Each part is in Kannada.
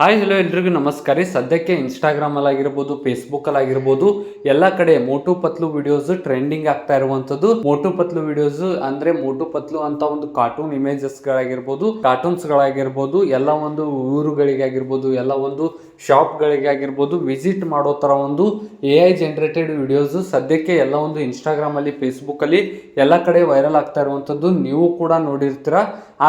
ಹಾಯ್ ಹಲೋ ಎಲ್ರಿಗೂ ನಮಸ್ಕಾರ ರೀ. ಸದ್ಯಕ್ಕೆ ಇನ್ಸ್ಟಾಗ್ರಾಮಲ್ಲಿ ಆಗಿರ್ಬೋದು, ಫೇಸ್ಬುಕ್ಕಲ್ಲಿ ಆಗಿರ್ಬೋದು, ಎಲ್ಲ ಕಡೆ ಮೋಟು ಪತ್ಲು ವಿಡಿಯೋಸ್ ಟ್ರೆಂಡಿಂಗ್ ಆಗ್ತಾ ಇರುವಂಥದ್ದು. ಮೋಟು ಪತ್ಲು ವಿಡಿಯೋಸ್ ಅಂದ್ರೆ ಮೋಟು ಪತ್ಲು ಅಂತ ಒಂದು ಕಾರ್ಟೂನ್ ಇಮೇಜಸ್ಗಳಾಗಿರ್ಬೋದು, ಕಾರ್ಟೂನ್ಸ್ಗಳಾಗಿರ್ಬೋದು, ಎಲ್ಲ ಒಂದು ಊರುಗಳಿಗಾಗಿರ್ಬೋದು, ಎಲ್ಲ ಒಂದು ಶಾಪ್ಗಳಿಗಾಗಿರ್ಬೋದು ವಿಸಿಟ್ ಮಾಡೋ ಥರ ಒಂದು AI ಜನರೇಟೆಡ್ ವಿಡಿಯೋಸ್ ಸದ್ಯಕ್ಕೆ ಎಲ್ಲ ಒಂದು ಇನ್ಸ್ಟಾಗ್ರಾಮಲ್ಲಿ, ಫೇಸ್ಬುಕ್ಕಲ್ಲಿ ಎಲ್ಲ ಕಡೆ ವೈರಲ್ ಆಗ್ತಾ ಇರುವಂಥದ್ದು ನೀವು ಕೂಡ ನೋಡಿರ್ತೀರ.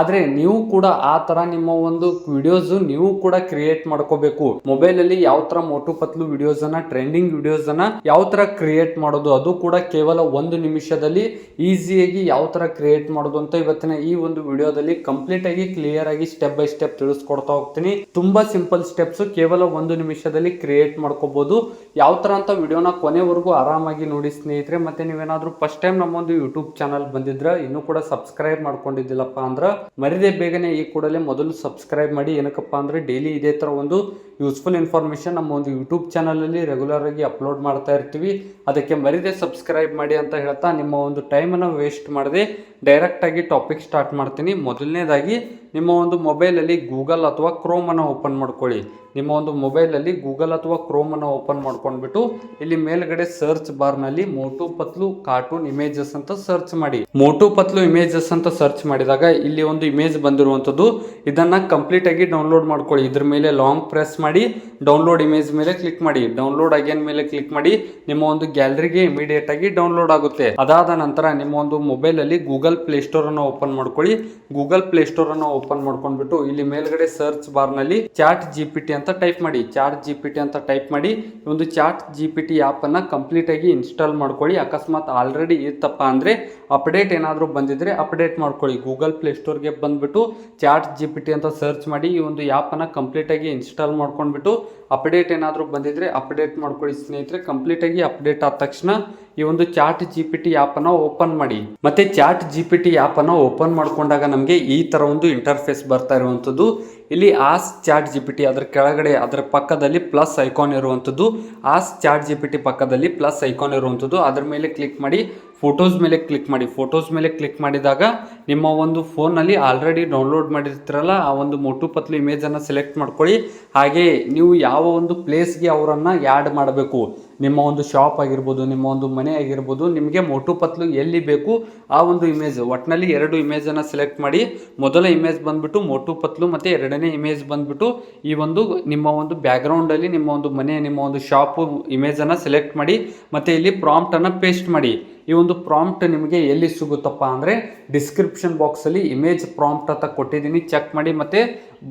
ಆದರೆ ನೀವು ಕೂಡ ಆ ಥರ ನಿಮ್ಮ ಒಂದು ವಿಡಿಯೋಸ್ ನೀವು ಕೂಡ ಕ್ರಿಯೇಟ್ ಮಾಡ್ಕೋಬೇಕು. ಮೊಬೈಲಲ್ಲಿ ಯಾವ ಥರ ಮೋಟು ಪತ್ಲು ವಿಡಿಯೋಸ್ ಅನ್ನ, ಟ್ರೆಂಡಿಂಗ್ ವಿಡಿಯೋಸ್ ಅನ್ನ ಯಾವ ಥರ ಕ್ರಿಯೇಟ್ ಮಾಡೋದು, ಅದು ಕೂಡ ಕೇವಲ 1 ನಿಮಿಷದಲ್ಲಿ ಈಸಿಯಾಗಿ ಯಾವ ಥರ ಕ್ರಿಯೇಟ್ ಮಾಡೋದು ಅಂತ ಇವತ್ತಿನ ಈ ಒಂದು ವಿಡಿಯೋದಲ್ಲಿ ಕಂಪ್ಲೀಟ್ ಆಗಿ ಕ್ಲಿಯರ್ ಆಗಿ ಸ್ಟೆಪ್ ಬೈ ಸ್ಟೆಪ್ ತಿಳಿಸ್ಕೊಡ್ತಾ ಹೋಗ್ತೀನಿ. ತುಂಬಾ ಸಿಂಪಲ್ ಸ್ಟೆಪ್ಸ್, ಕೇವಲ 1 ನಿಮಿಷದಲ್ಲಿ ಕ್ರಿಯೇಟ್ ಮಾಡ್ಕೋಬಹುದು. ಯಾವ ಥರ ಅಂತ ವಿಡಿಯೋನ ಕೊನೆವರೆಗೂ ಆರಾಮಾಗಿ ನೋಡಿ ಸ್ನೇಹಿತರೆ. ಮತ್ತೆ ನೀವೇನಾದ್ರೂ ಫಸ್ಟ್ ಟೈಮ್ ನಮ್ಮೊಂದು ಯೂಟ್ಯೂಬ್ ಚಾನಲ್ ಬಂದಿದ್ರೆ ಇನ್ನೂ ಕೂಡ ಸಬ್ಸ್ಕ್ರೈಬ್ ಮಾಡ್ಕೊಂಡಿದ್ದಿಲ್ಲಪ್ಪ ಅಂದ್ರೆ ಮರಿದೇ ಬೇಗನೆ ಈ ಕೂಡಲೇ ಮೊದಲು ಸಬ್ಸ್ಕ್ರೈಬ್ ಮಾಡಿ. ಏನಕ್ಕಪ್ಪ ಅಂದ್ರೆ ಡೈಲಿ ಇದೇ ತರ ಒಂದು ಯೂಸ್ಫುಲ್ ಇನ್ಫಾರ್ಮೇಶನ್ ನಮ್ಮ ಒಂದು ಯೂಟ್ಯೂಬ್ ಚಾನಲ್ ಅಲ್ಲಿ ರೆಗ್ಯುಲರ್ ಆಗಿ ಅಪ್ಲೋಡ್ ಮಾಡ್ತಾ ಇರ್ತೀವಿ. ಅದಕ್ಕೆ ಮರಿದೇ ಸಬ್ಸ್ಕ್ರೈಬ್ ಮಾಡಿ ಅಂತ ಹೇಳ್ತಾ ನಿಮ್ಮ ಒಂದು ಟೈಮನ್ನು ವೇಸ್ಟ್ ಮಾಡದೆ ಡೈರೆಕ್ಟ್ ಆಗಿ ಟಾಪಿಕ್ ಸ್ಟಾರ್ಟ್ ಮಾಡ್ತೀನಿ. ಮೊದಲನೇದಾಗಿ ನಿಮ್ಮ ಒಂದು ಮೊಬೈಲಲ್ಲಿ ಗೂಗಲ್ ಅಥವಾ ಕ್ರೋಮ್ ಅನ್ನು ಓಪನ್ ಮಾಡ್ಕೊಳ್ಳಿ. ನಿಮ್ಮ ಒಂದು ಮೊಬೈಲಲ್ಲಿ ಗೂಗಲ್ ಅಥವಾ ಕ್ರೋಮ್ ಅನ್ನು ಓಪನ್ ಮಾಡ್ಕೊಂಡ್ಬಿಟ್ಟು ಇಲ್ಲಿ ಮೇಲ್ಗಡೆ ಸರ್ಚ್ ಬಾರ್ನಲ್ಲಿ ಮೋಟು ಪತ್ಲು ಕಾರ್ಟೂನ್ ಇಮೇಜಸ್ ಅಂತ ಸರ್ಚ್ ಮಾಡಿ. ಮೋಟು ಪತ್ಲು ಇಮೇಜಸ್ ಅಂತ ಸರ್ಚ್ ಮಾಡಿದಾಗ ಇಲ್ಲಿ ಒಂದು ಇಮೇಜ್ ಬಂದಿರುವಂಥದ್ದು. ಇದನ್ನ ಕಂಪ್ಲೀಟ್ ಆಗಿ ಡೌನ್ಲೋಡ್ ಮಾಡ್ಕೊಳ್ಳಿ. ಇದ್ರ ಮೇಲೆ ಲಾಂಗ್ ಪ್ರೆಸ್ ಮಾಡಿ ಡೌನ್ಲೋಡ್ ಇಮೇಜ್ ಮೇಲೆ ಕ್ಲಿಕ್ ಮಾಡಿ. ಡೌನ್ಲೋಡ್ ಅಗೇನ್ ಮೇಲೆ ಕ್ಲಿಕ್ ಮಾಡಿ. ನಿಮ್ಮ ಒಂದು ಗ್ಯಾಲರಿಗೆ ಇಮಿಡಿಯೇಟ್ ಆಗಿ ಡೌನ್ಲೋಡ್ ಆಗುತ್ತೆ. ಅದಾದ ನಂತರ ನಿಮ್ಮ ಒಂದು ಮೊಬೈಲ್ ಅಲ್ಲಿ ಗೂಗಲ್ ಪ್ಲೇ ಸ್ಟೋರ್ ಅನ್ನು ಓಪನ್ ಮಾಡ್ಕೊಳ್ಳಿ. ಗೂಗಲ್ ಪ್ಲೇ ಸ್ಟೋರ್ ಅನ್ನು ಓಪನ್ ಮಾಡ್ಕೊಂಡ್ಬಿಟ್ಟು ಇಲ್ಲಿ ಮೇಲ್ಗಡೆ ಸರ್ಚ್ ಬಾರ್ ನಲ್ಲಿ ಚಾಟ್ GPT ಅಂತ ಟೈಪ್ ಮಾಡಿ. ಚಾಟ್ GPT ಅಂತ ಟೈಪ್ ಮಾಡಿ ಒಂದು ಚಾಟ್ GPT ಆಪ್ ಅನ್ನ ಕಂಪ್ಲೀಟ್ ಆಗಿ ಇನ್ಸ್ಟಾಲ್ ಮಾಡ್ಕೊಳ್ಳಿ. ಅಕಸ್ಮಾತ್ ಆಲ್ರೆಡಿ ಇತ್ತಪ್ಪ ಅಂದ್ರೆ ಅಪ್ಡೇಟ್ ಏನಾದರೂ ಬಂದಿದ್ರೆ ಅಪ್ಡೇಟ್ ಮಾಡ್ಕೊಳ್ಳಿ. ಗೂಗಲ್ ಪ್ಲೇ ಸ್ಟೋರ್ಗೆ ಬಂದ್ಬಿಟ್ಟು ಚಾಟ್ GPT ಅಂತ ಸರ್ಚ್ ಮಾಡಿ ಈ ಒಂದು ಆಪ್ ಅನ್ನ ಕಂಪ್ಲೀಟ್ ಆಗಿ ಇನ್ಸ್ಟಾಲ್ ಮಾಡ್ಕೊಂಡ್ಬಿಟ್ಟು ಅಪ್ಡೇಟ್ ಏನಾದರೂ ಬಂದಿದ್ರೆ ಅಪ್ಡೇಟ್ ಮಾಡ್ಕೊಳ್ಳಿ ಸ್ನೇಹಿತರೆ. ಕಂಪ್ಲೀಟ್ ಆಗಿ ಅಪ್ಡೇಟ್ ಆದ ತಕ್ಷಣ ಈ ಒಂದು ಚಾಟ್ GPT ಆಪ್ ಅನ್ನ ಓಪನ್ ಮಾಡಿ. ಮತ್ತೆ ಚಾಟ್ GPT ಆಪ್ ಅನ್ನ ಓಪನ್ ಮಾಡ್ಕೊಂಡಾಗ ನಮಗೆ ಈ ತರ ಒಂದು ಇಂಟರ್ಫೇಸ್ ಬರ್ತಾ ಇರುವಂತದ್ದು. ಇಲ್ಲಿ ಆಸ್ ಚಾಟ್ GPT ಅದರ ಕೆಳಗಡೆ ಅದರ ಪಕ್ಕದಲ್ಲಿ ಪ್ಲಸ್ ಐಕಾನ್ ಇರುವಂತದ್ದು. ಆಸ್ ಚಾಟ್ GPT ಪಕ್ಕದಲ್ಲಿ ಪ್ಲಸ್ ಐಕಾನ್ ಇರುವಂತದ್ದು. ಅದರ ಮೇಲೆ ಕ್ಲಿಕ್ ಮಾಡಿ ಫೋಟೋಸ್ ಮೇಲೆ ಕ್ಲಿಕ್ ಮಾಡಿ. ಫೋಟೋಸ್ ಮೇಲೆ ಕ್ಲಿಕ್ ಮಾಡಿದಾಗ ನಿಮ್ಮ ಒಂದು ಫೋನಲ್ಲಿ ಆಲ್ರೆಡಿ ಡೌನ್ಲೋಡ್ ಮಾಡಿರ್ತೀರಲ್ಲ ಆ ಒಂದು ಮೋಟು ಪತ್ಲು ಇಮೇಜ್ ಅನ್ನು ಸೆಲೆಕ್ಟ್ ಮಾಡ್ಕೊಳ್ಳಿ. ಹಾಗೆ ನೀವು ಯಾವ ಒಂದು ಪ್ಲೇಸ್ಗೆ ಅವರನ್ನ ಆ್ಯಡ್ ಮಾಡಬೇಕು, ನಿಮ್ಮ ಒಂದು ಶಾಪ್ ಆಗಿರ್ಬೋದು, ನಿಮ್ಮ ಒಂದು ಮನೆ ಆಗಿರ್ಬೋದು, ನಿಮಗೆ ಮೋಟು ಪತ್ಲು ಎಲ್ಲಿ ಬೇಕು ಆ ಒಂದು ಇಮೇಜ್, ಒಟ್ಟಿನಲ್ಲಿ 2 ಇಮೇಜ್ ಅನ್ನ ಸೆಲೆಕ್ಟ್ ಮಾಡಿ. ಮೊದಲ ಇಮೇಜ್ ಬಂದ್ಬಿಟ್ಟು ಮೋಟು ಪತ್ಲು, ಮತ್ತೆ ಎರಡನೇ ಇಮೇಜ್ ಬಂದ್ಬಿಟ್ಟು ಈ ಒಂದು ನಿಮ್ಮ ಒಂದು ಬ್ಯಾಕ್ ಗ್ರೌಂಡ್ ಅಲ್ಲಿ ನಿಮ್ಮ ಒಂದು ಮನೆ, ನಿಮ್ಮ ಒಂದು ಶಾಪ್ ಇಮೇಜ್ ಅನ್ನ ಸೆಲೆಕ್ಟ್ ಮಾಡಿ. ಮತ್ತೆ ಇಲ್ಲಿ ಪ್ರಾಂಪ್ಟ್ ಅನ್ನ ಪೇಸ್ಟ್ ಮಾಡಿ. ಈ ಒಂದು ಪ್ರಾಂಪ್ಟ್ ನಿಮಗೆ ಎಲ್ಲಿ ಸಿಗುತ್ತಪ್ಪ ಅಂದರೆ ಡಿಸ್ಕ್ರಿಪ್ಷನ್ ಬಾಕ್ಸಲ್ಲಿ ಇಮೇಜ್ ಪ್ರಾಂಪ್ಟ್ ಅಂತ ಕೊಟ್ಟಿದ್ದೀನಿ, ಚೆಕ್ ಮಾಡಿ. ಮತ್ತು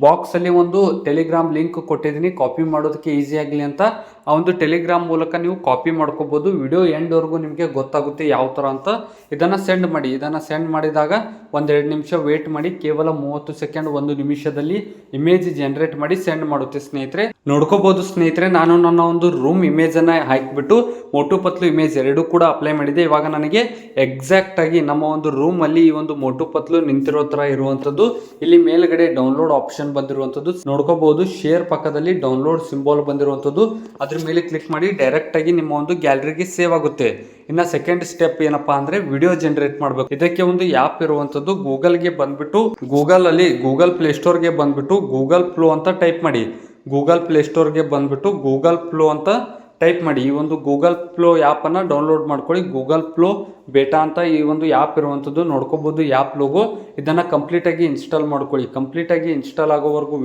ಬಾಕ್ಸಲ್ಲಿ ಒಂದು ಟೆಲಿಗ್ರಾಮ್ ಲಿಂಕ್ ಕೊಟ್ಟಿದ್ದೀನಿ, ಕಾಪಿ ಮಾಡೋದಕ್ಕೆ ಈಸಿ ಆಗಲಿ ಅಂತ. ಆ ಒಂದು ಟೆಲಿಗ್ರಾಮ್ ಮೂಲಕ ನೀವು ಕಾಪಿ ಮಾಡ್ಕೋಬೋದು. ವಿಡಿಯೋ ಎಂಡ್ವರೆಗೂ ನಿಮಗೆ ಗೊತ್ತಾಗುತ್ತೆ ಯಾವ ಥರ ಅಂತ. ಇದನ್ನು ಸೆಂಡ್ ಮಾಡಿ. ಇದನ್ನು ಸೆಂಡ್ ಮಾಡಿದಾಗ 1-2 ನಿಮಿಷ ವೇಟ್ ಮಾಡಿ. ಕೇವಲ 30 ಸೆಕೆಂಡ್ 1 ನಿಮಿಷದಲ್ಲಿ ಇಮೇಜ್ ಜನರೇಟ್ ಮಾಡಿ ಸೆಂಡ್ ಮಾಡುತ್ತೆ ಸ್ನೇಹಿತರೆ. ನೋಡ್ಕೋಬಹುದು ಸ್ನೇಹಿತರೆ, ನಾನು ನನ್ನ ಒಂದು ರೂಮ್ ಇಮೇಜನ್ನು ಹಾಕಿಬಿಟ್ಟು ಮೋಟು ಪತ್ಲು ಇಮೇಜ್ 2 ಕೂಡ ಅಪ್ಲೈ ಮಾಡಿದೆ. ಇವಾಗ ನನಗೆ ಎಕ್ಸಾಕ್ಟ್ ಆಗಿ ನಮ್ಮ ಒಂದು ರೂಮ್ ಅಲ್ಲಿ ಈ ಒಂದು ಮೋಟು ಪತ್ಲು ನಿಂತಿರೋ ತರ ಇರುವಂತದ್ದು. ಇಲ್ಲಿ ಮೇಲ್ಗಡೆ ಡೌನ್ಲೋಡ್ ಆಪ್ಷನ್ ಬಂದಿರುವಂತದ್ದು ನೋಡ್ಕೋಬಹುದು. ಶೇರ್ ಪಕ್ಕದಲ್ಲಿ ಡೌನ್ಲೋಡ್ ಸಿಂಬಲ್ ಬಂದಿರುವಂತದ್ದು, ಅದ್ರ ಮೇಲೆ ಕ್ಲಿಕ್ ಮಾಡಿ ಡೈರೆಕ್ಟ್ ಆಗಿ ನಿಮ್ಮ ಒಂದು ಗ್ಯಾಲರಿಗೆ ಸೇವ್ ಆಗುತ್ತೆ. ಇನ್ನ ಸೆಕೆಂಡ್ ಸ್ಟೆಪ್ ಏನಪ್ಪಾ ಅಂದ್ರೆ ವಿಡಿಯೋ ಜನರೇಟ್ ಮಾಡಬೇಕು. ಇದಕ್ಕೆ ಒಂದು ಆ್ಯಪ್ ಇರುವಂತದ್ದು. ಗೂಗಲ್ಗೆ ಬಂದ್ಬಿಟ್ಟು ಗೂಗಲ್ ಅಲ್ಲಿ ಗೂಗಲ್ ಪ್ಲೇ ಸ್ಟೋರ್ಗೆ ಬಂದ್ಬಿಟ್ಟು ಗೂಗಲ್ ಫ್ಲೋ ಅಂತ ಟೈಪ್ ಮಾಡಿ. ಗೂಗಲ್ ಪ್ಲೇ ಸ್ಟೋರ್ಗೆ ಬಂದ್ಬಿಟ್ಟು ಗೂಗಲ್ ಫ್ಲೋ ಅಂತ ಟೈಪ್ ಮಾಡಿ. ಈ ಒಂದು ಗೂಗಲ್ ಫ್ಲೋ ಆ್ಯಪ್ ಅನ್ನ ಡೌನ್ಲೋಡ್ ಮಾಡ್ಕೊಳ್ಳಿ. ಗೂಗಲ್ ಫ್ಲೋ ಬೇಟಾ ಅಂತ ಈ ಒಂದು ಆ್ಯಪ್ ಇರುವಂಥದ್ದು ನೋಡ್ಕೋಬಹುದು. ಆ್ಯಪ್ ಲೋಗೋ ಇದನ್ನ ಕಂಪ್ಲೀಟ್ ಆಗಿ ಇನ್ಸ್ಟಾಲ್ ಮಾಡ್ಕೊಳ್ಳಿ. ಕಂಪ್ಲೀಟ್ ಆಗಿ ಇನ್ಸ್ಟಾಲ್ ಆಗೋವರೆಗೂ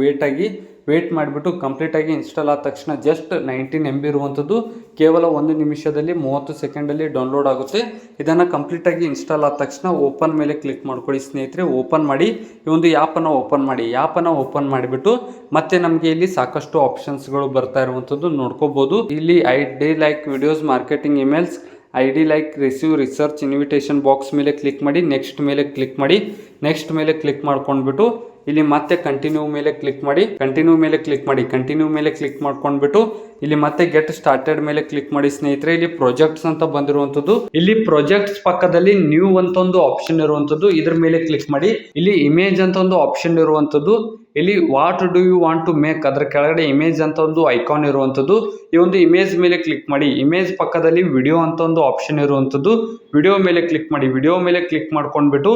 ವೇಟ್ ಮಾಡಿಬಿಟ್ಟು ಕಂಪ್ಲೀಟ್ ಆಗಿ ಇನ್ಸ್ಟಾಲ್ ಆದ ತಕ್ಷಣ ಜಸ್ಟ್ 19 MB ಇರುವಂಥದ್ದು ಕೇವಲ 1 ನಿಮಿಷದಲ್ಲಿ 30 ಸೆಕೆಂಡಲ್ಲಿ ಡೌನ್ಲೋಡ್ ಆಗುತ್ತೆ. ಇದನ್ನು ಕಂಪ್ಲೀಟ್ ಆಗಿ ಇನ್ಸ್ಟಾಲ್ ಆದ ತಕ್ಷಣ ಓಪನ್ ಮೇಲೆ ಕ್ಲಿಕ್ ಮಾಡ್ಕೊಳ್ಳಿ ಸ್ನೇಹಿತರೆ. ಓಪನ್ ಮಾಡಿ ಈ ಒಂದು ಆ್ಯಪನ್ನು ಓಪನ್ ಮಾಡಿ. ಆ್ಯಪನ್ನು ಓಪನ್ ಮಾಡಿಬಿಟ್ಟು ಮತ್ತೆ ನಮಗೆ ಇಲ್ಲಿ ಸಾಕಷ್ಟು ಆಪ್ಷನ್ಸ್ಗಳು ಬರ್ತಾ ಇರುವಂಥದ್ದು ನೋಡ್ಕೋಬಹುದು. ಇಲ್ಲಿ ID like videos, marketing emails, ID like receive research invitation box ಮೇಲೆ ಕ್ಲಿಕ್ ಮಾಡಿ. ನೆಕ್ಸ್ಟ್ ಮೇಲೆ ಕ್ಲಿಕ್ ಮಾಡಿ. ನೆಕ್ಸ್ಟ್ ಮೇಲೆ ಕ್ಲಿಕ್ ಮಾಡ್ಕೊಂಡ್ಬಿಟ್ಟು ಇಲ್ಲಿ ಮತ್ತೆ ಕಂಟಿನ್ಯೂ ಮೇಲೆ ಕ್ಲಿಕ್ ಮಾಡಿ. ಕಂಟಿನ್ಯೂ ಮೇಲೆ ಕ್ಲಿಕ್ ಮಾಡಿ. ಕಂಟಿನ್ಯೂ ಮೇಲೆ ಕ್ಲಿಕ್ ಮಾಡ್ಕೊಂಡ್ಬಿಟ್ಟು ಇಲ್ಲಿ ಮತ್ತೆ ಗೆಟ್ ಸ್ಟಾರ್ಟೆಡ್ ಮೇಲೆ ಕ್ಲಿಕ್ ಮಾಡಿ ಸ್ನೇಹಿತರೆ. ಇಲ್ಲಿ ಪ್ರಾಜೆಕ್ಟ್ಸ್ ಅಂತ ಬಂದಿರುವಂತದ್ದು. ಇಲ್ಲಿ ಪ್ರಾಜೆಕ್ಟ್ಸ್ ಪಕ್ಕದಲ್ಲಿ ನ್ಯೂ ಅಂತ ಒಂದು ಆಪ್ಷನ್ ಇರುವಂತದ್ದು, ಇದ್ರ ಮೇಲೆ ಕ್ಲಿಕ್ ಮಾಡಿ. ಇಲ್ಲಿ ಇಮೇಜ್ ಅಂತ ಒಂದು ಆಪ್ಷನ್ ಇರುವಂತದ್ದು, ಇಲ್ಲಿ what do you want to make ಅದರ ಕೆಳಗಡೆ ಇಮೇಜ್ ಅಂತ ಒಂದು ಐಕಾನ್ ಇರುವಂಥದ್ದು. ಈ ಒಂದು ಇಮೇಜ್ ಮೇಲೆ ಕ್ಲಿಕ್ ಮಾಡಿ. ಇಮೇಜ್ ಪಕ್ಕದಲ್ಲಿ ವಿಡಿಯೋ ಅಂತ ಒಂದು ಆಪ್ಷನ್ ಇರುವಂಥದ್ದು. ವಿಡಿಯೋ ಮೇಲೆ ಕ್ಲಿಕ್ ಮಾಡಿ. ವಿಡಿಯೋ ಮೇಲೆ ಕ್ಲಿಕ್ ಮಾಡ್ಕೊಂಡ್ಬಿಟ್ಟು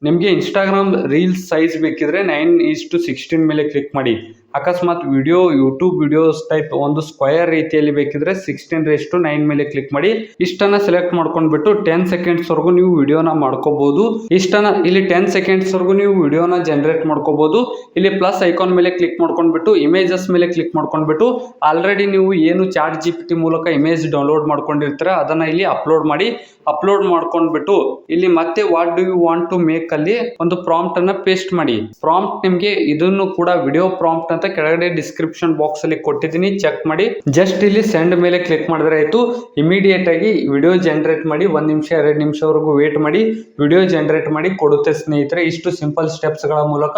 ನಿಮಗೆ ಇನ್ಸ್ಟಾಗ್ರಾಮ್ ರೀಲ್ಸ್ ಸೈಜ್ ಬೇಕಿದ್ರೆ 9:16 ಮೇಲೆ ಕ್ಲಿಕ್ ಮಾಡಿ. ಅಕಸ್ಮಾತ್ ವಿಡಿಯೋ ಯೂಟ್ಯೂಬ್ ವಿಡಿಯೋಸ್ ಟೈಪ್ ಒಂದು ಸ್ಕ್ವಯರ್ ರೀತಿಯಲ್ಲಿ ಬೇಕಿದ್ರೆ 16:9 ಮೇಲೆ ಕ್ಲಿಕ್ ಮಾಡಿ. ಇಷ್ಟನ್ನ ಸೆಲೆಕ್ಟ್ ಮಾಡ್ಕೊಂಡ್ಬಿಟ್ಟು 10 ಸೆಕೆಂಡ್ಸ್ ವರೆಗೂ ನೀವು ವಿಡಿಯೋನ ಮಾಡ್ಕೋಬಹುದು. ಇಷ್ಟನ್ನ ಇಲ್ಲಿ 10 ಸೆಕೆಂಡ್ಸ್ ವರೆಗೂ ನೀವು ವಿಡಿಯೋನ ಜನರೇಟ್ ಮಾಡ್ಕೋಬಹುದು. ಇಲ್ಲಿ ಪ್ಲಸ್ ಐಕಾನ್ ಮೇಲೆ ಕ್ಲಿಕ್ ಮಾಡ್ಕೊಂಡ್ಬಿಟ್ಟು ಇಮೇಜಸ್ ಮೇಲೆ ಕ್ಲಿಕ್ ಮಾಡ್ಕೊಂಡ್ಬಿಟ್ಟು ಆಲ್ರೆಡಿ ನೀವು ಏನು ಚಾಟ್ GPT ಮೂಲಕ ಇಮೇಜ್ ಡೌನ್ಲೋಡ್ ಮಾಡ್ಕೊಂಡಿರ್ತೀರ ಅದನ್ನ ಇಲ್ಲಿ ಅಪ್ಲೋಡ್ ಮಾಡಿ. ಅಪ್ಲೋಡ್ ಮಾಡ್ಕೊಂಡ್ಬಿಟ್ಟು ಇಲ್ಲಿ ಮತ್ತೆ what do you want to make ಅಲ್ಲಿ ಒಂದು ಪ್ರಾಂಪ್ಟ್ ಅನ್ನ ಪೇಸ್ಟ್ ಮಾಡಿ. ಪ್ರಾಂಪ್ಟ್ ನಿಮ್ಗೆ ಇದನ್ನು ಕೂಡ ವಿಡಿಯೋ ಪ್ರಾಂಪ್ಟ್ ಅಂತ ಕೆಳಗಡೆ ಡಿಸ್ಕ್ರಿಪ್ಷನ್ ಬಾಕ್ಸ್ ಅಲ್ಲಿ ಕೊಟ್ಟಿದ್ದೀನಿ, ಚೆಕ್ ಮಾಡಿ. ಜಸ್ಟ್ ಇಲ್ಲಿ ಸೆಂಡ್ ಮೇಲೆ ಕ್ಲಿಕ್ ಮಾಡಿದ್ರೆ ಆಯ್ತು. ಇಮಿಡಿಯೇಟ್ ಆಗಿ ವಿಡಿಯೋ ಜನರೇಟ್ ಮಾಡಿ 1 ನಿಮಿಷ 2 ನಿಮಿಷವರೆಗೂ ವೇಟ್ ಮಾಡಿ ವಿಡಿಯೋ ಜನರೇಟ್ ಮಾಡಿ ಕೊಡುತ್ತೆ ಸ್ನೇಹಿತರೆ. ಇಷ್ಟು ಸಿಂಪಲ್ ಸ್ಟೆಪ್ಸ್ ಗಳ ಮೂಲಕ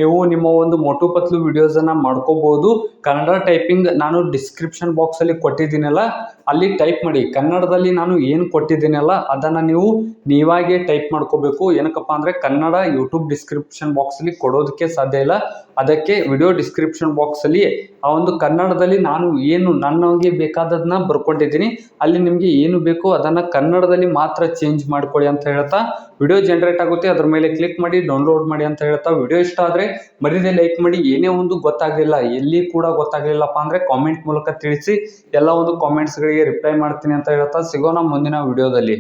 ನೀವು ನಿಮ್ಮ ಒಂದು ಮೋಟು ಪತ್ಲು ವಿಡಿಯೋಸ್ ಅನ್ನ ಮಾಡ್ಕೋಬಹುದು. ಕನ್ನಡ ಟೈಪಿಂಗ್ ನಾನು ಡಿಸ್ಕ್ರಿಪ್ಷನ್ ಬಾಕ್ಸ್ ಅಲ್ಲಿ ಕೊಟ್ಟಿದ್ದೀನಲ್ಲ ಅಲ್ಲಿ ಟೈಪ್ ಮಾಡಿ. ಕನ್ನಡದಲ್ಲಿ ನಾನು ಏನು ಕೊಟ್ಟಿದ್ದೀನಲ್ಲ ಅದನ್ನ ನೀವು ನೀವಾಗೆ ಟೈಪ್ ಮಾಡ್ಕೋಬೇಕು. ಏನಕ್ಕಪ್ಪ ಅಂದ್ರೆ ಕನ್ನಡ ಯೂಟ್ಯೂಬ್ ಡಿಸ್ಕ್ರಿಪ್ಷನ್ ಬಾಕ್ಸ್ ಅಲ್ಲಿ ಕೊಡೋದಕ್ಕೆ ಸಾಧ್ಯ ಇಲ್ಲ. ಅದಕ್ಕೆ ವಿಡಿಯೋ ಡಿಸ್ಕ್ರಿಪ್ಷನ್ ಬಾಕ್ಸ್ ಅಲ್ಲಿ ಆ ಒಂದು ಕನ್ನಡದಲ್ಲಿ ನಾನು ಏನು ನನಗೆ ಬೇಕಾದದನ್ನ ಬರ್ಕೊಂಡಿದ್ದೀನಿ. ಅಲ್ಲಿ ನಿಮ್ಗೆ ಏನು ಬೇಕು ಅದನ್ನ ಕನ್ನಡದಲ್ಲಿ ಮಾತ್ರ ಚೇಂಜ್ ಮಾಡ್ಕೊಳ್ಳಿ ಅಂತ ಹೇಳ್ತಾ ವಿಡಿಯೋ ಜನರೇಟ್ ಆಗುತ್ತೆ. ಅದ್ರ ಮೇಲೆ ಕ್ಲಿಕ್ ಮಾಡಿ ಡೌನ್ಲೋಡ್ ಮಾಡಿ ಅಂತ ಹೇಳ್ತಾ ವಿಡಿಯೋ ಇಷ್ಟ ಆದ್ರೆ ಮರಿದೇ ಲೈಕ್ ಮಾಡಿ. ಏನೇ ಒಂದು ಗೊತ್ತಾಗ್ಲಿಲ್ಲ ಎಲ್ಲಿ ಕೂಡ ಗೊತ್ತಾಗ್ಲಿಲ್ಲಪ್ಪ ಅಂದ್ರೆ ಕಾಮೆಂಟ್ ಮೂಲಕ ತಿಳಿಸಿ. ಎಲ್ಲ ಒಂದು ಕಾಮೆಂಟ್ಸ್ ಗಳಿಗೆ ರಿಪ್ಲೈ ಮಾಡ್ತೀನಿ ಅಂತ ಹೇಳ್ತಾ ಸಿಗೋಣ ಮುಂದಿನ ವಿಡಿಯೋದಲ್ಲಿ.